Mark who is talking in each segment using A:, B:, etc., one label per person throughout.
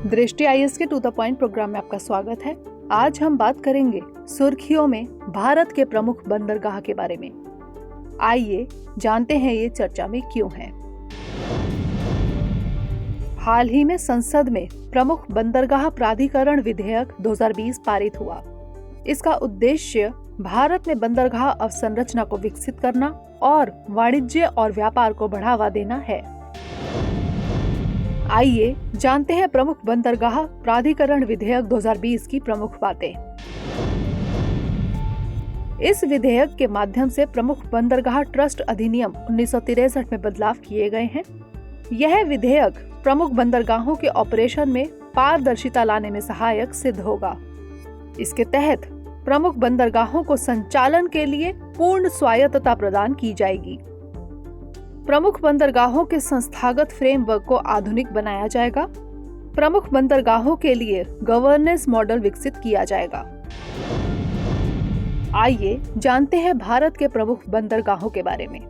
A: दृष्टि आईएएस के to the point programme में आपका स्वागत है। आज हम बात करेंगे सुर्खियों में भारत के प्रमुख बंदरगाह के बारे में। आइए जानते हैं ये चर्चा में क्यों है। हाल ही में संसद में प्रमुख बंदरगाह प्राधिकरण विधेयक 2020 पारित हुआ। इसका उद्देश्य भारत में बंदरगाह अवसंरचना को विकसित करना और वाणिज्य और व्यापार को बढ़ावा देना है। आइए जानते हैं प्रमुख बंदरगाह प्राधिकरण विधेयक 2020 की प्रमुख बातें। इस विधेयक के माध्यम से प्रमुख बंदरगाह ट्रस्ट अधिनियम 1963 में बदलाव किए गए हैं। यह विधेयक प्रमुख बंदरगाहों के ऑपरेशन में पारदर्शिता लाने में सहायक सिद्ध होगा। इसके तहत प्रमुख बंदरगाहों को संचालन के लिए पूर्ण स्वायत्तता प्रदान की जाएगी। प्रमुख बंदरगाहों के संस्थागत फ्रेमवर्क को आधुनिक बनाया जाएगा। प्रमुख बंदरगाहों के लिए गवर्नेंस मॉडल विकसित किया जाएगा। आइए जानते हैं भारत के प्रमुख बंदरगाहों के बारे में।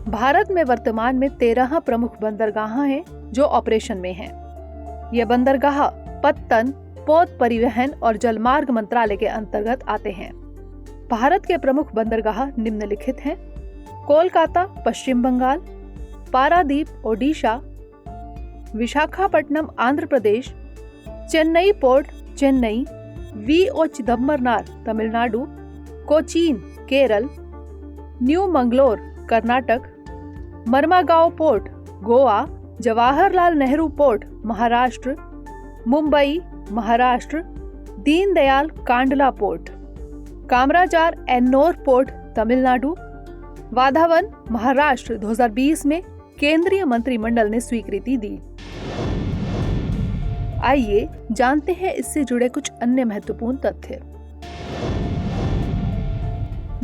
A: भारत में वर्तमान में 13 प्रमुख बंदरगाह हैं जो ऑपरेशन में हैं। ये बंदरगाह पत्तन, पोत परिवहन और जलमार्ग मंत्रालय के अंतर्गत आते हैं। भारत के प्रमुख बंदरगाह निम्नलिखित हैं: Kolkata Paschim Bangal, Paradip Odisha, Visakhapatnam Andhra Pradesh, Chennai port Chennai, VO Chidambaranar Tamil Nadu, Cochin Kerala, new Mangalore Karnataka, Marmagao port Goa, Jawaharlal Nehru port Maharashtra, Mumbai Maharashtra, Deendayal Kandla port, Kamarajar Ennore port Tamil Nadu, Vadhavan Maharashtra. 2020 में केंद्रीय मंत्रिमंडल ने स्वीकृति दी। आइए जानते हैं इससे जुड़े कुछ अन्य महत्वपूर्ण तथ्य।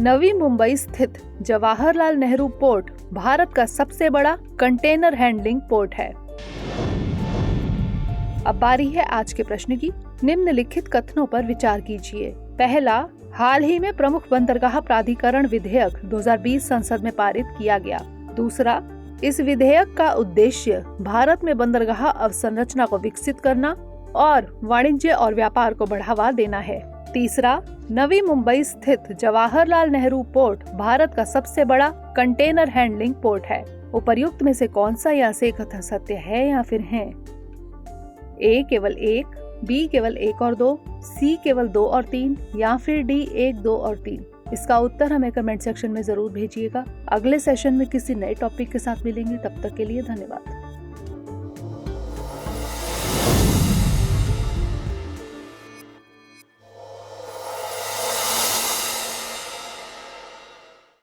A: नवी मुंबई स्थित जवाहरलाल नेहरू पोर्ट भारत का सबसे बड़ा कंटेनर हैंडलिंग पोर्ट है। अब बारी है आज के प्रश्न की। निम्नलिखित कथनों पर विचार कीजिए। पहला, हाल ही में प्रमुख बंदरगाह प्राधिकरण विधेयक 2020 संसद में पारित किया गया। दूसरा, इस विधेयक का उद्देश्य भारत में बंदरगाह अवसंरचना को विकसित करना और वाणिज्य और व्यापार को बढ़ावा देना है। तीसरा, नवी मुंबई स्थित जवाहरलाल नेहरू पोर्ट भारत का सबसे बड़ा कंटेनर हैंडलिंग पोर्ट है। उपर्युक्त में से कौन सा या से कथन सत्य है या फिर है? ए केवल 1, बी केवल 1 और 2, सी केवल 2 और 3 या फिर डी 1, 2 और 3। इसका उत्तर हमें कमेंट सेक्शन में जरूर भेजिएगा। अगले सेशन में किसी नए टॉपिक के साथ मिलेंगे। तब तक के लिए धन्यवाद।